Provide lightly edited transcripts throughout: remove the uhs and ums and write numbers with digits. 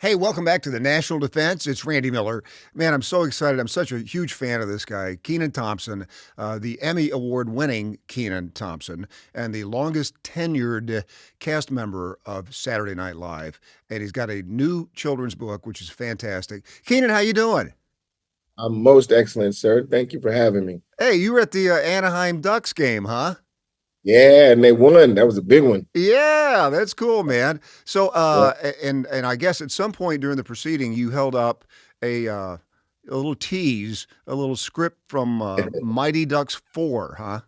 Hey, welcome back to the National Defense. It's Randy Miller. Man, I'm so excited. I'm such a huge fan of this guy, Kenan Thompson, the Emmy Award winning Kenan Thompson, and the longest tenured cast member of Saturday Night Live. And he's got a new children's book, which is fantastic. Kenan, how you doing? I'm most excellent, sir. Thank you for having me. Hey, you were at the Anaheim Ducks game, huh? Yeah, and they won. That was a big one. Yeah, that's cool, man. So, Yeah. and I guess at some point during the proceeding, you held up a little tease, a little script from Mighty Ducks 4, huh?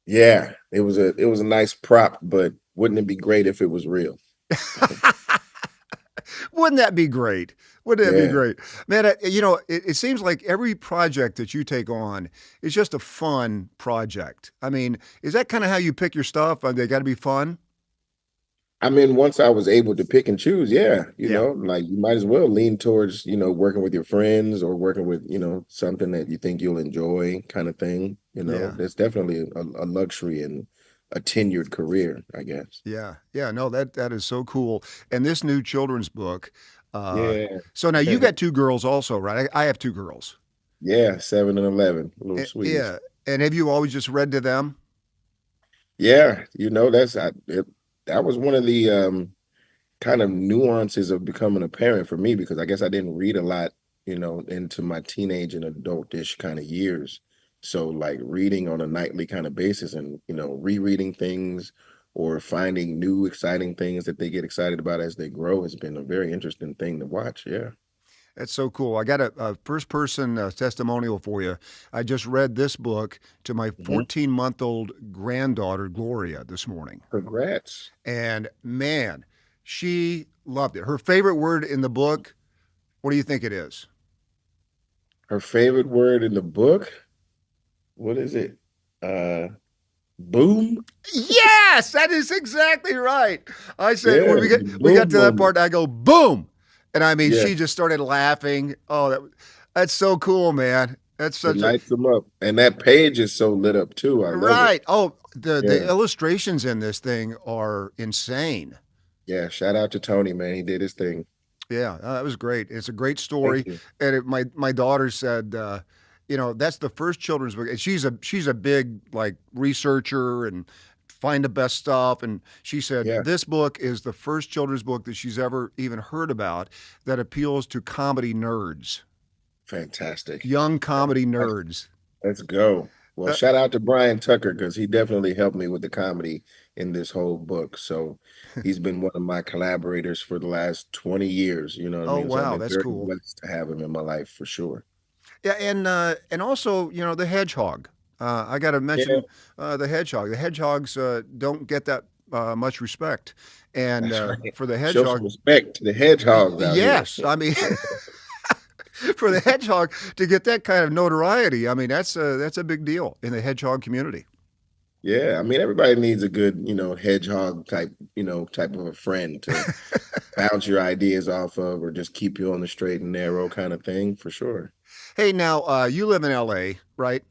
Yeah, it was a nice prop, but wouldn't it be great if it was real? Wouldn't that be great? Wouldn't that be Yeah. great, man? It seems like every project that you take on is just a fun project. I mean, is that kind of how you pick your stuff? They got to be fun. I mean, once I was able to pick and choose, yeah, Yeah, like you might as well lean towards, working with your friends or working with, something that you think you'll enjoy kind of thing. yeah. That's definitely a luxury and a tenured career, I guess. Yeah, yeah, no, that is so cool. And this new children's book. Uh, Yeah. so now you got two girls also, right? I have two girls. Yeah, 7 and 11, little sweeties. Yeah, and have you always just read to them? Yeah, that was one of the kind of nuances of becoming a parent for me because I guess I didn't read a lot, into my teenage and adultish kind of years. So like reading on a nightly kind of basis and, rereading things or finding new exciting things that they get excited about as they grow has been a very interesting thing to watch. Yeah. That's so cool. I got a first person testimonial for you. I just read this book to my Mhm. 14-month-old granddaughter, Gloria, this morning. Congrats. And man, she loved it. Her favorite word in the book, what do you think it is? Her favorite word in the book, what is it? Uh Boom? Yes, that is exactly right. I said when Yeah, we got boom to that moment. part, I go boom, and I mean Yeah. she just started laughing. Oh, that's so cool, man. That's It such a lights them up. And that page is so lit up too. I love it. right. Oh, the Yeah. illustrations in this thing are insane. Yeah. Shout out to Tony, man. He did his thing. Yeah, that was great. It's a great Thank story, you. and my daughter said, that's the first children's book. And she's a big like researcher and find the best stuff. And she said Yeah. this book is the first children's book that she's ever even heard about that appeals to comedy nerds, Fantastic. young Yeah. comedy Let's nerds. let's go. Well, Uh, shout out to Brian Tucker because he definitely helped me with the comedy in this whole book. So he's been one of my collaborators for the last 20 years. You know what I oh mean? So I've wow, been that's very cool. blessed to have him in my life for sure. Yeah, and also the hedgehog. I got to Yeah, mention the hedgehog. The hedgehogs don't get that much respect, and that's right. for the Show some hedgehog, respect to the hedgehogs out here. yes, I mean for the hedgehog to get that kind of notoriety, I mean that's a big deal in the hedgehog community. Yeah, I mean everybody needs a good, hedgehog type, type of a friend to bounce your ideas off of or just keep you on the straight and narrow kind of thing for sure. Hey, now you live in L.A., right?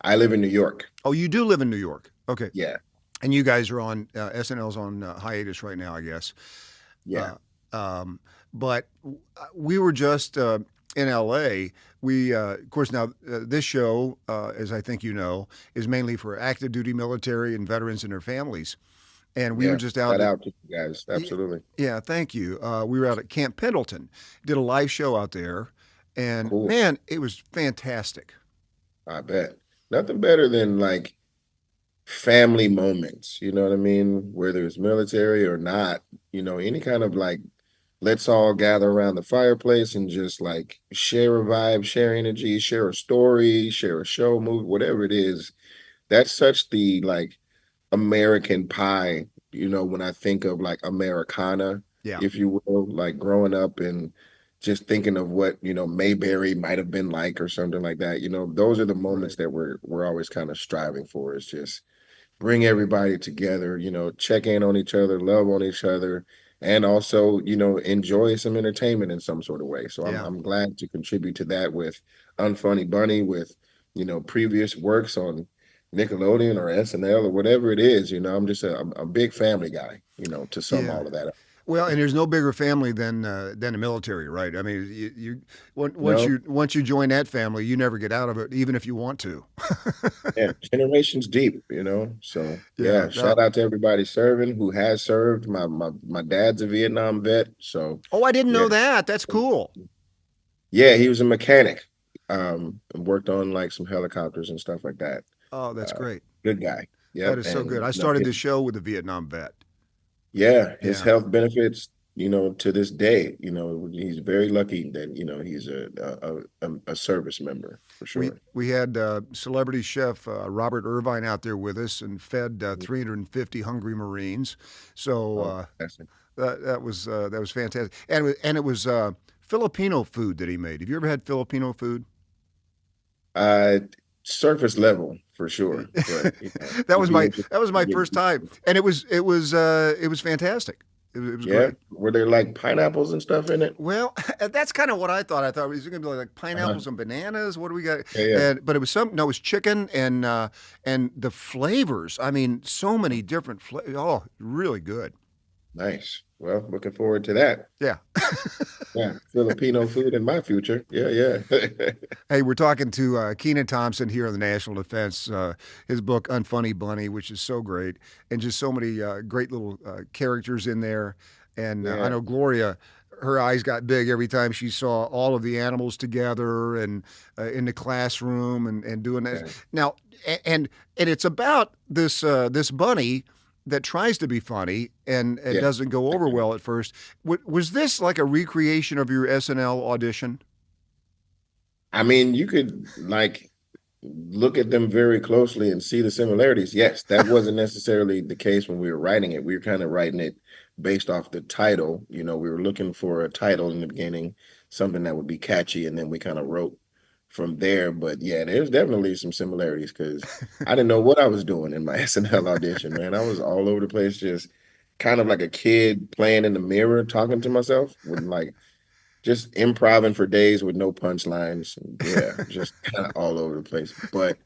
I live in New York. Oh, you do live in New York. Okay, Yeah, and you guys are on SNL's on hiatus right now, I guess. yeah, Uh, um, but we were just in LA. Of course, now this show, as I think you know, is mainly for active duty military and veterans and their families. And we were yeah. just out Shout at, out to you guys. Absolutely. yeah, thank you. We were out at Camp Pendleton, did a live show out there, and Cool. man, it was fantastic. I bet. Nothing better than like family moments, you know what I mean? Whether it's military or not, any kind of like, let's all gather around the fireplace and just like share a vibe, share energy, share a story, share a show, movie, whatever it is. That's such the like American pie, when I think of like Americana, Yeah, if you will, like growing up and just thinking of what, Mayberry might have been like or something like that. Those are the moments right. that we're always kind of striving for. It's just bring everybody together, check in on each other, love on each other, and also, enjoy some entertainment in some sort of way. So I'm Yeah. I'm glad to contribute to that with Unfunny Bunny, with, previous works on Nickelodeon or SNL or whatever it is. I'm just a big family guy, to sum Yeah. all of that up. Well, and there's no bigger family than the military, right? I mean, once No, you join that family, you never get out of it, even if you want to. yeah, generations deep, So Yeah. yeah, No. shout out to everybody serving who has served. My dad's a Vietnam vet, so Oh, I didn't yeah. know that. That's cool. Yeah, he was a mechanic. And worked on like some helicopters and stuff like that. Oh, that's Uh, great. Good guy. That Yep. is so And good. I started this show with a Vietnam vet. his Yeah. health benefits, to this day, he's very lucky that, he's a service member for sure. We had celebrity chef Robert Irvine out there with us and fed 350 hungry Marines. So Oh, that's it. that was fantastic. And it was Filipino food that he made. Have you ever had Filipino food? Uh, Surface level for sure, but it'd be That was interesting to my get. first time, and it was fantastic. It was Yeah, great. were there like pineapples and stuff in it? Well, that's kind of what I thought. I thought it was going to be like Uh-huh. pineapples and bananas. What do we got? Yeah, yeah. And but it was some no, it was chicken and the flavors. I mean, so many different flavors. Oh, really good. Nice. Well, looking forward to that. Yeah. Yeah, Filipino food in my future. Yeah, yeah. Hey, we're talking to Kenan Thompson here on the National Defense. His book Unfunny Bunny, which is so great, and just so many great little characters in there. And I Yeah, know Gloria, her eyes got big every time she saw all of the animals together and in the classroom and doing that. yeah, Now, and it's about this bunny that tries to be funny and it yeah. doesn't go over well at first. Was this like a recreation of your SNL audition? I mean, you could like look at them very closely and see the similarities. Yes, that wasn't necessarily the case when we were writing it. We were kind of writing it based off the title. We were looking for a title in the beginning, something that would be catchy, and then we kind of wrote from there. But yeah, there's definitely some similarities because I didn't know what I was doing in my SNL audition, man. I was all over the place, just kind of like a kid playing in the mirror, talking to myself with like just improvising for days with no punchlines. Yeah, just kind of all over the place. But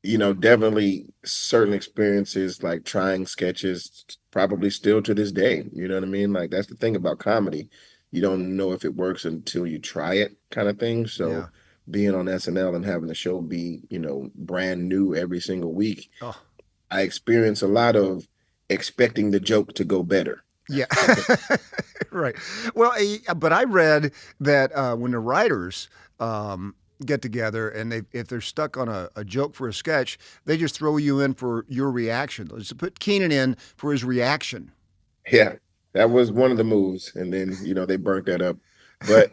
definitely certain experiences like trying sketches, probably still to this day. You know what I mean? Like that's the thing about comedy. You don't know if it works until you try it, kind of thing. Yeah. So being on SNL and having the show be, brand new every single week, Oh, I experience a lot of expecting the joke to go better. yeah. Right. Well, but I read that when the writers get together and if they're stuck on a joke for a sketch, they just throw you in for your reaction. Let's put Keenan in for his reaction. Yeah, that was one of the moves. And then, they burnt that up. But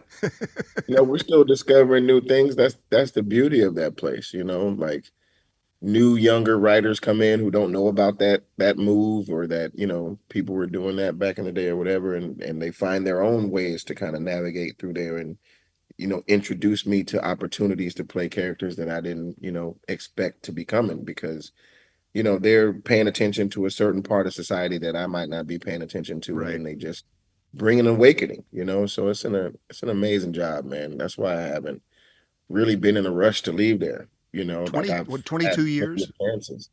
we're still discovering new things. That's the beauty of that place, like new younger writers come in who don't know about that move or that, people were doing that back in the day or whatever, and they find their own ways to kind of navigate through there and, introduce me to opportunities to play characters that I didn't, expect to be coming because, they're paying attention to a certain part of society that I might not be paying attention to, and Right. then they just bring an awakening, So it's an amazing job, man. That's why I haven't really been in a rush to leave there. Like 20, I've what, had 22 plenty of years? chances.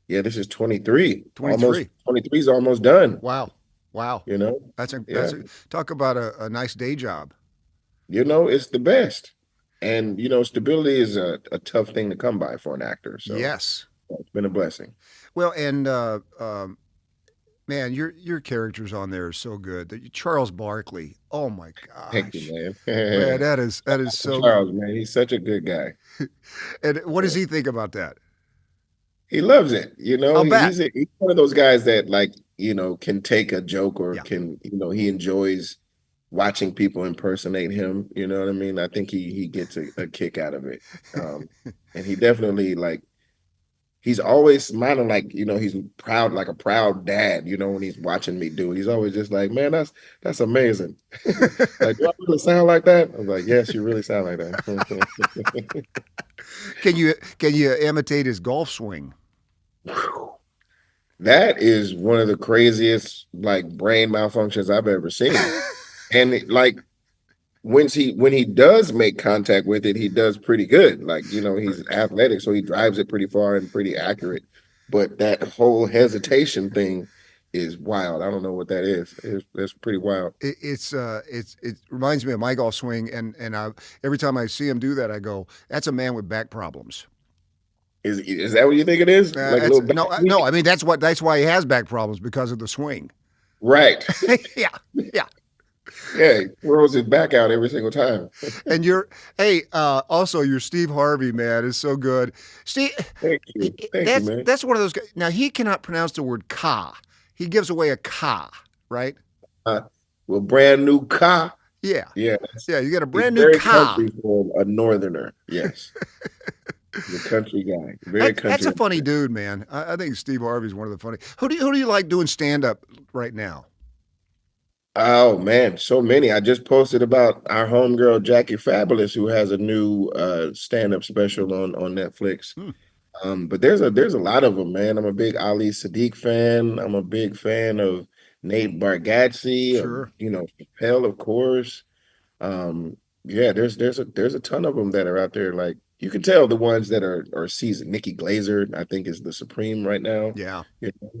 Yeah, this is 23. Almost 23. 23 is almost done, Wow. Wow. you know? That's Yeah. talk about a nice day job. It's the best. And stability is a tough thing to come by for an actor. So Yes. it's been a blessing. Well, and man, your characters on there are so good. Charles Barkley. Oh my Thank gosh, you, man, man. that is so good. Charles, man, he's such a good guy. And what Yeah. does he think about that? He loves it. I'll bet. He's one of those guys that like, can take a joke or Yeah. can, he enjoys watching people impersonate him. You know what I mean? I think he gets a kick out of it. And he definitely like he's always smiling like, he's proud, like a proud dad, when he's watching me do it. He's always just like, man, that's amazing. Like, do I really sound like that? I was like, yes, you really sound like that. Can you imitate his golf swing? That is one of the craziest like brain malfunctions I've ever seen. And like when he does make contact with it, he does pretty good. Like, he's athletic, so he drives it pretty far and pretty accurate. But that whole hesitation thing, is wild. I don't know what that is. That's pretty wild. It reminds me of my golf swing, and every time I see him do that, I go, "That's a man with back problems." Is that what you think it is? Like a That's little back no. week? I mean, that's why he has back problems because of the swing. Right. Yeah, yeah. Yeah, he throws his back out every single time. And also your Steve Harvey man is so good. Steve, Thank you. Thank you, man. that's one of those guys. Now he cannot pronounce the word "ka." He gives away a "ka," right? Uh, well, brand new car. Yeah, Yeah, yeah. You got a it's brand new very "ka." country for a northerner. Yes, the country guy. Very That's country. a funny dude, man. I think Steve Harvey's one of the funny. Who do you like doing stand up right now? Oh man, so many. I just posted about our homegirl Jackie Fabulous, who has a new stand-up special on Netflix. Hmm, But there's a lot of them, man. I'm a big Ali Sadiq fan. I'm a big fan of Nate Bargatze, sure. Chappelle, of course. Yeah, there's a ton of them that are out there. Like you can tell the ones that are seasoned. Nikki Glazer, I think, is the supreme right now. Yeah.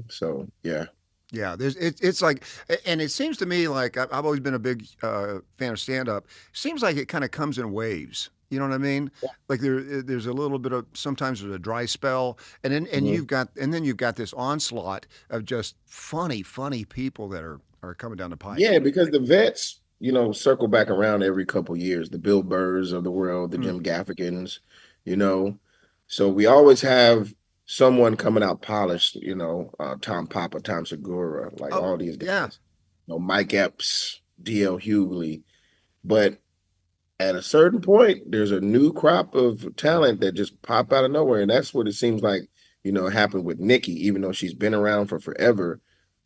So yeah. Yeah, it's like, and it seems to me like I've always been a big fan of stand up. Seems like it kind of comes in waves. You know what I mean? Like there's a little bit of sometimes there's a dry spell, Mhm. and then you've got this onslaught of just funny people that are coming down the pike. Yeah, because the vets, circle back around every couple years. The Bill Burrs of the world, the Hmm, Jim Gaffigans, you know. So we always have someone coming out polished, Tom Papa, Tom Segura, like oh all these yeah, guys. Mike Epps, DL Hughley. But at a certain point, there's a new crop of talent that just pop out of nowhere. And that's what it seems like, happened with Nikki, even though she's been around for forever.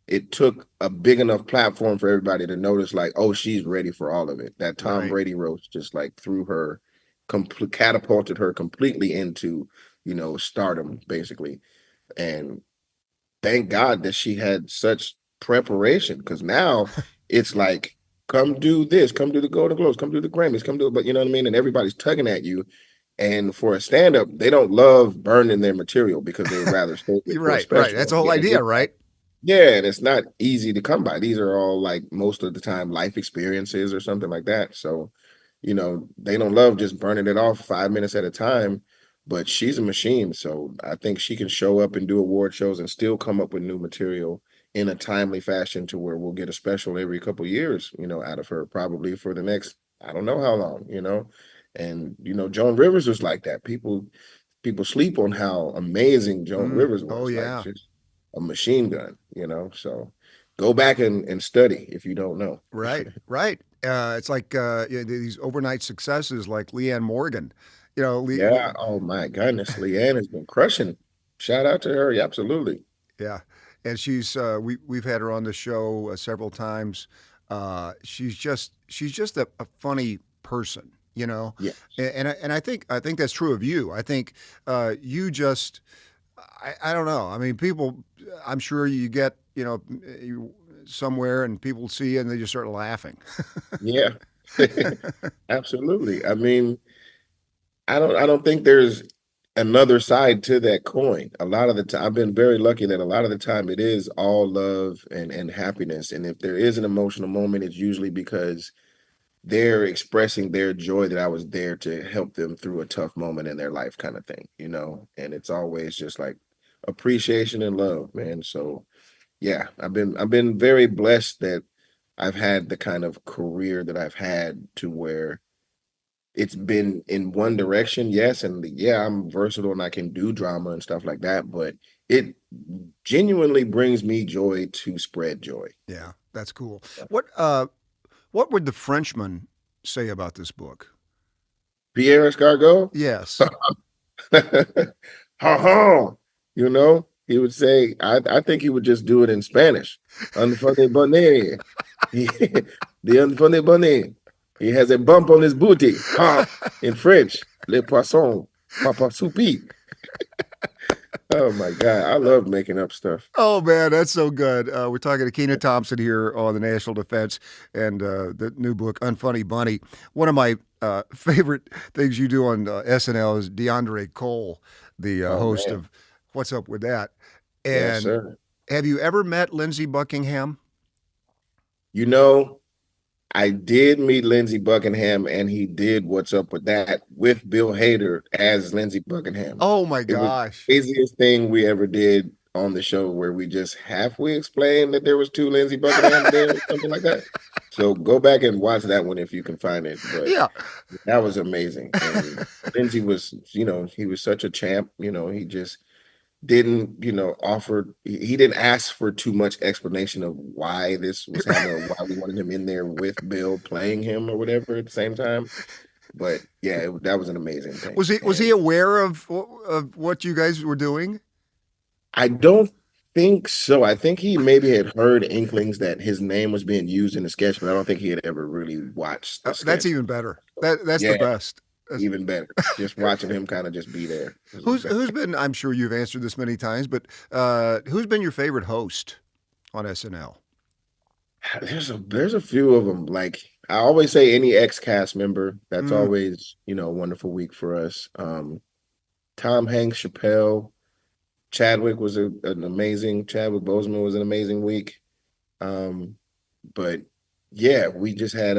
It took a big enough platform for everybody to notice, like, oh, she's ready for all of it. That Tom right. Brady roast just like threw her, catapulted her completely into, stardom, basically. And thank God that she had such preparation because now it's like, come do this, come do the Golden Globes, come do the Grammys, come do it. But you know what I mean? And everybody's tugging at you. And for a stand up, they don't love burning their material because they would rather save it You're for a right, right. That's special. the whole idea, right? Yeah, and it's not easy to come by. These are all like most of the time life experiences or something like that. So, they don't love just burning it off 5 minutes at a time. But she's a machine. So I think she can show up and do award shows and still come up with new material in a timely fashion to where we'll get a special every couple years, out of her, probably for the next, I don't know how long. And Joan Rivers was like that. People sleep on how amazing Joan Mm, Rivers oh was, like yeah, just a machine gun. So go back and study if you don't know. right, right. It's like these overnight successes like Leanne Morgan. Yeah. Oh my goodness. Leanne has been crushing. Shout out to her. Yeah, absolutely. Yeah, and we've had her on the show several times. She's just a funny person, Yes. and I think that's true of you. I think you just I don't know. I mean, people. I'm sure you get you somewhere and people see you and they just start laughing. Yeah. Absolutely. I mean, I don't think there's another side to that coin. A lot of the time I've been very lucky that a lot of the time it is all love and happiness. And if there is an emotional moment, it's usually because they're expressing their joy that I was there to help them through a tough moment in their life kind of thing. And it's always just like appreciation and love, man. So yeah, I've been very blessed that I've had the kind of career that I've had to where it's been in one direction, yes, and yeah, I'm versatile and I can do drama and stuff like that, but it genuinely brings me joy to spread joy. Yeah, that's cool. What would the Frenchman say about this book? Pierre Escargot, Yes. ha ha, he would say, I think he would just do it in Spanish. Unfunny Bunny. The Unfunny Bunny. He has a bump on his booty. Ha! In French, Le Poisson, Papa Soupi. Oh my God. I love making up stuff. Oh man, that's so good. We're talking to Kenan Thompson here on the National Defense and the new book Unfunny Bunny. One of my favorite things you do on SNL is DeAndre Cole, the Oh host man. of What's Up with That, Yes, and sir. Have you ever met Lindsey Buckingham? You know, I did meet Lindsey Buckingham, and he did What's Up with That with Bill Hader as Lindsey Buckingham. Oh my It was the gosh. craziest thing we ever did on the show, where we just halfway explained that there was two Lindsey Buckinghams there or something like that. So go back and watch that one if you can find it. But Yeah. that was amazing. And Lindsey was, he was such a champ. He just didn't, offer, he didn't ask for too much explanation of why this was happening or why we wanted him in there with Bill playing him or whatever at the same time. But yeah, that was an amazing thing. Was he And aware of what you guys were doing? I don't think so. I think he maybe had heard inklings that his name was being used in the sketch, but I don't think he had ever really watched the That's sketch. even better. That's the Yeah, best. That's, even better. Just watching him kind of just be there was the best. who's been? I'm sure you've answered this many times, but who's been your favorite host on SNL? There's a few of them. Like I always say, any ex-cast member, that's Mm, always, a wonderful week for us. Tom Hanks, Chappelle, Chadwick was an amazing. Chadwick Boseman was an amazing week. Um, but yeah, we just had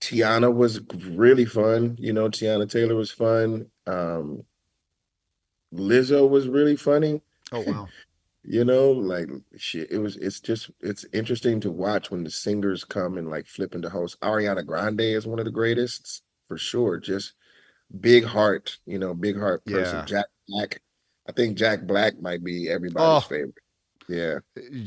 Tiana was really fun. Tiana Taylor was fun. Lizzo was really funny. oh wow. Like shit, it's interesting to watch when the singers come and like flip into host. Ariana Grande is one of the greatest for sure. Just big heart person. Yeah. Jack Black. I think Jack Black might be everybody's Oh, favorite. Yeah,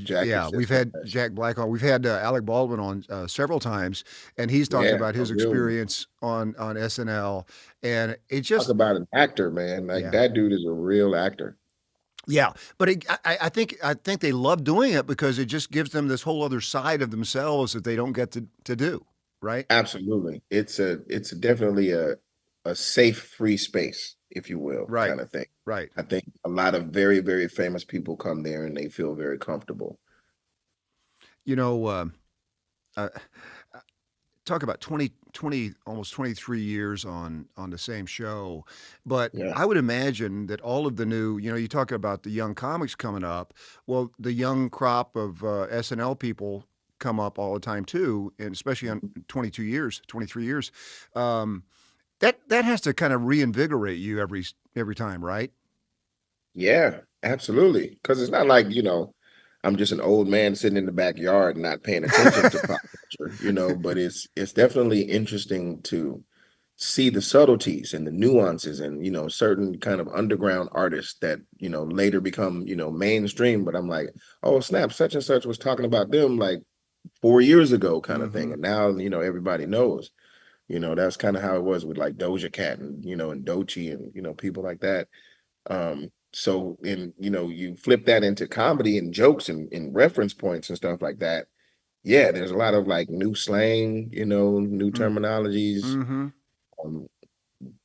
Jack yeah. is We've just the had best. Jack Black on. We've had Alec Baldwin on several times, and he's talked Yeah, about a his real one. experience on SNL, and it Talk just about an actor, man. Like yeah. that dude is a real actor. Yeah, but I think they love doing it because it just gives them this whole other side of themselves that they don't get to do, right? Absolutely. It's definitely a safe, free space, if you will, Right, kind of thing. right. I think a lot of very, very famous people come there and they feel very comfortable. You know, uh, talk about 20, almost 23 years on the same show, but Yeah. I would imagine that all of the new, you talk about the young comics coming up. Well, the young crop of SNL people come up all the time too, and especially on 22 years, 23 years. Um, that has to kind of reinvigorate you every time, right? Yeah, absolutely. Because it's not like, I'm just an old man sitting in the backyard not paying attention to pop culture, but it's definitely interesting to see the subtleties and the nuances and, certain kind of underground artists that, later become, mainstream. But I'm like, oh, snap, such and such was talking about them like 4 years ago kind of thing. Hmm. And now, everybody knows. That's kind of how it was with like Doja Cat and, and Doechii and, people like that. So you flip that into comedy and jokes and reference points and stuff like that. Yeah, there's a lot of like new slang, new terminologies, Mm-hmm. um,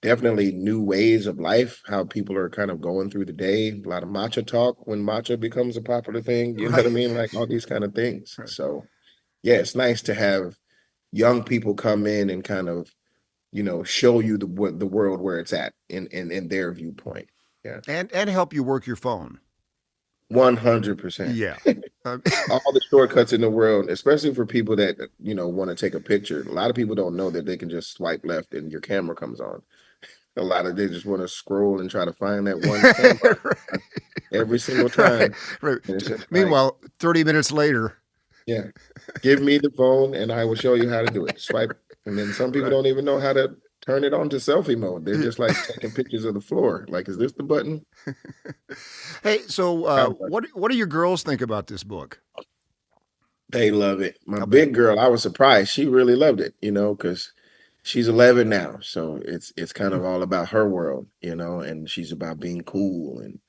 definitely new ways of life, how people are kind of going through the day. A lot of matcha talk when matcha becomes a popular thing, you know what Right. I mean? Like all these kind of things. Right. So yeah, it's nice to have young people come in and kind of, show you the world where it's at in their viewpoint. Yeah. And help you work your phone. 100%. Yeah. Uh, All the shortcuts in the world, especially for people that, want to take a picture. A lot of people don't know that they can just swipe left and your camera comes on. A lot of they just want to scroll and try to find that one camera right. every single Right. time. Right. And it's just like, Meanwhile, 30 minutes later. yeah, give me the phone and I will show you how to do it. Swipe. And then some people Right. don't even know how to turn it on to selfie mode. They're just like taking pictures of the floor. Like, is this the button? Hey, so Kind of like, what do your girls think about this book? they love it. My I bet. big girl, I was surprised. She really loved it, because she's 11 now. So it's kind of all about her world, and she's about being cool and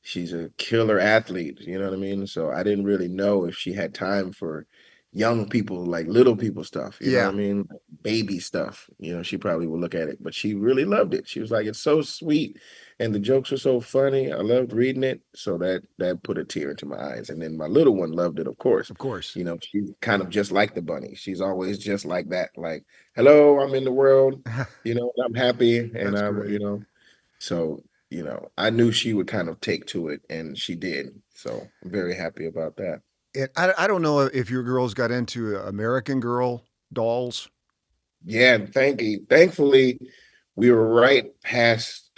she's a killer athlete, you know what I mean? So I didn't really know if she had time for young people, like little people stuff, you know what I Yeah. mean? Like baby stuff. She probably would look at it, but she really loved it. She was like, it's so sweet. And the jokes were so funny. I loved reading it. So that put a tear into my eyes. And then my little one loved it, of course. Of course. She's kind of just like the bunny. She's always just like that. Like, hello, I'm in the world, and I'm happy. And That's I'm, great. so I knew she would kind of take to it, and she did. So I'm very happy about that. And I don't know if your girls got into American Girl dolls. Yeah, and thankfully, we were right past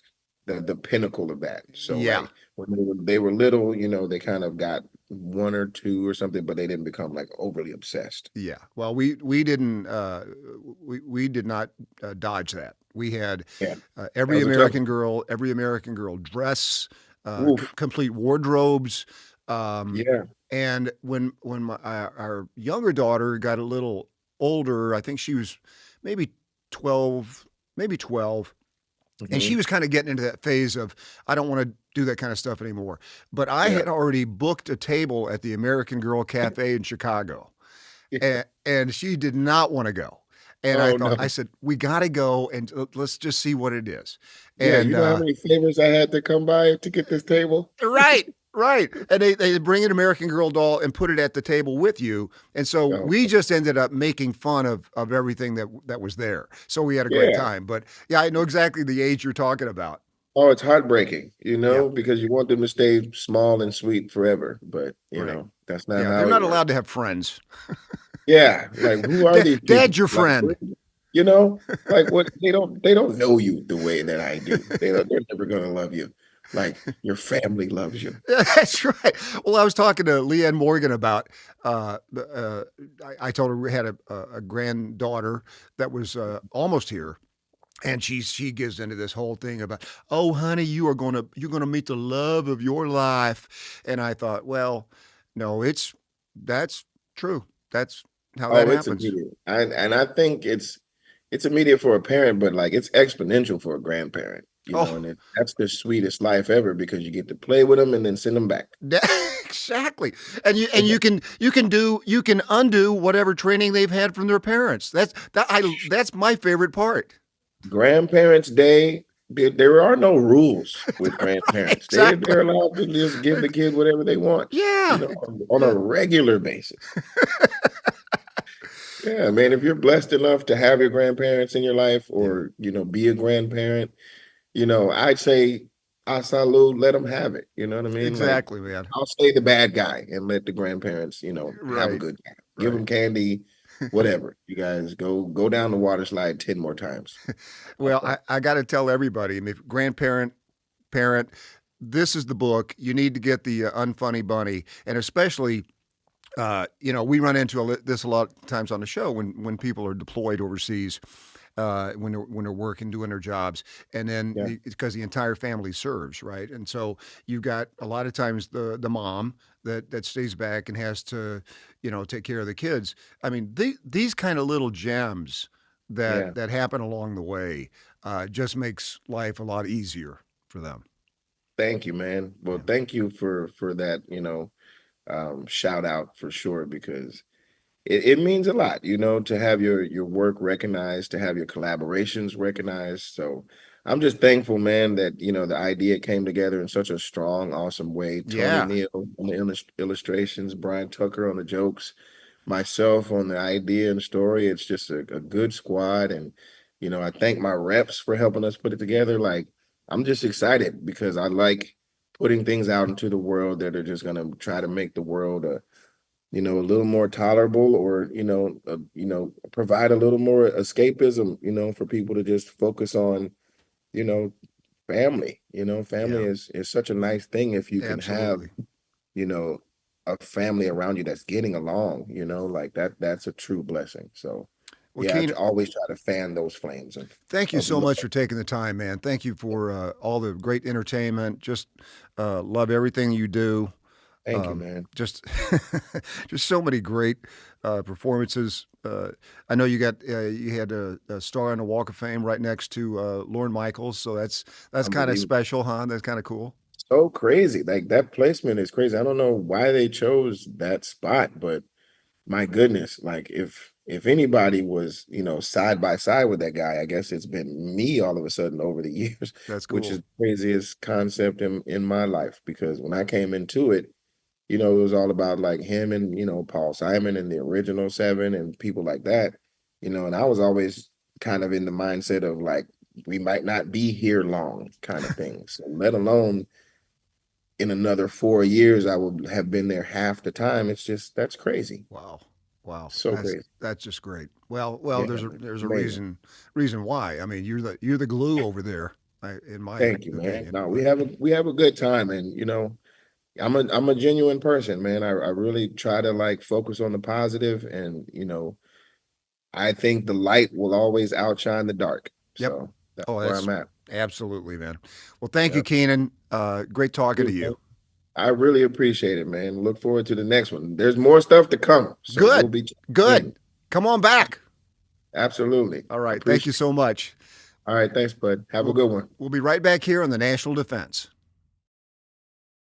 the pinnacle of that. So Yeah, like when they were little, they kind of got one or two or something, but they didn't become like overly obsessed. yeah. Well, we didn't we did not dodge that. We had Yeah, that was a tough one. Every American Girl dress, Oof. complete wardrobes. Um, Yeah. and when our younger daughter got a little older, I think she was maybe 12, maybe 12, and she Hmm. was kind of getting into that phase of I don't want to do that kind of stuff anymore. But I Yeah. had already booked a table at the American Girl Cafe in Chicago, Yeah. and she did not want to go. And Oh I no. said, we got to go and let's just see what it is. Yeah, you And know how many favors I had to come by to get this table? right, right. And they bring an American Girl doll and put it at the table with you. And so Oh, we just ended up making fun of everything that was there. So we had a great yeah. time. But yeah, I know exactly the age you're talking about. Oh, it's heartbreaking, Yeah, because you want them to stay small and sweet forever, but right. that's not Yeah, they're how it not works. allowed to have friends. Yeah, like who are these people? Dad's your Like, friend. you know, like what they don't know you the way that I do. They're never gonna love you like your family loves you. That's right. Well, I was talking to Leanne Morgan about. I told her we had a granddaughter that was almost here, and she gives into this whole thing about, oh, honey, you're gonna meet the love of your life. And I thought, well, no, that's true. That's how that Oh, it's happens. immediate. And I think it's immediate for a parent, but like it's exponential for a grandparent, Oh, and that's the sweetest life ever because you get to play with them and then send them back. exactly. And you can undo whatever training they've had from their parents. That's my favorite part. Grandparents' Day, there are no rules with grandparents. Exactly. They're allowed to just give the kid whatever they want, Yeah. on a Yeah. regular basis. Yeah, man, if you're blessed enough to have your grandparents in your life Yeah. or, be a grandparent, I'd say I salute, let them have it. You know what I mean? Like, Exactly, man. I'll stay the bad guy and let the grandparents, have a Right. good time. Give Right. them candy, whatever. You guys go down the water slide 10 more times. Well, I got to tell everybody, I mean, grandparent, parent, this is the book. You need to get the Unfunny Bunny, and especially we run into this a lot of times on the show when people are deployed overseas, when they're working, doing their jobs, and then Yeah. because the entire family serves, right? And so you've got a lot of times the mom that stays back and has to, take care of the kids. I mean, these kind of little gems Yeah. that happen along the way just makes life a lot easier for them. Thank you, man. Well, Yeah. thank you for that, shout out for sure because it means a lot, to have your work recognized, to have your collaborations recognized. So I'm just thankful, man, that the idea came together in such a strong, awesome way. Tony Yeah, Neal on the illustrations, Brian Tucker on the jokes, myself on the idea and story. It's just a good squad. And, I thank my reps for helping us put it together. Like, I'm just excited because I like putting things out into the world that are just going to try to make the world a little more tolerable or, provide a little more escapism, for people to just focus on, you know, family. Family yeah, is such a nice thing if you can have, absolutely. you know, a family around you that's getting along, like that's a true blessing. So Well, yeah, Keenan, always try to fan those flames thank you of so love. much for taking the time, man. Thank you for all the great entertainment. Just love everything you do. Thank you, man. Just, just so many great performances. I know you had a star on the Walk of Fame right next to Lorne Michaels, so that's kind of Unbelievable. special, huh? That's kind of cool. So crazy. Like that placement is crazy. I don't know why they chose that spot, but my goodness, like if anybody was, side by side with that guy, I guess it's been me all of a sudden over the years, That's which is cool. the craziest concept in my life because when I came into it, it was all about like him and, Paul Simon and the original seven and people like that, and I was always kind of in the mindset of like we might not be here long, kind of thing. So let alone in another 4 years, I will have been there half the time. It's just that's crazy. Wow. Wow. So That's crazy. that's just great. Well, Yeah, there's a man. there's a Amazing. reason why. I mean, you're the glue over there, in my Thank you, man. opinion. No, But we have a good time, and I'm a genuine person, man. I really try to like focus on the positive, and I think the light will always outshine the dark. yep. So that's Oh, where I'm that's at. absolutely, man. Well, thank you, Yep. Keenan. Great talking to You, man. you. I really appreciate it, man. Look forward to the next one. There's more stuff to come, so we'll Good. be checking Good. in. Come on back. Absolutely. All right. Thank you Appreciate so much. it. All right, thanks, bud. Have a We'll good one. we'll be right back here on the National Defense.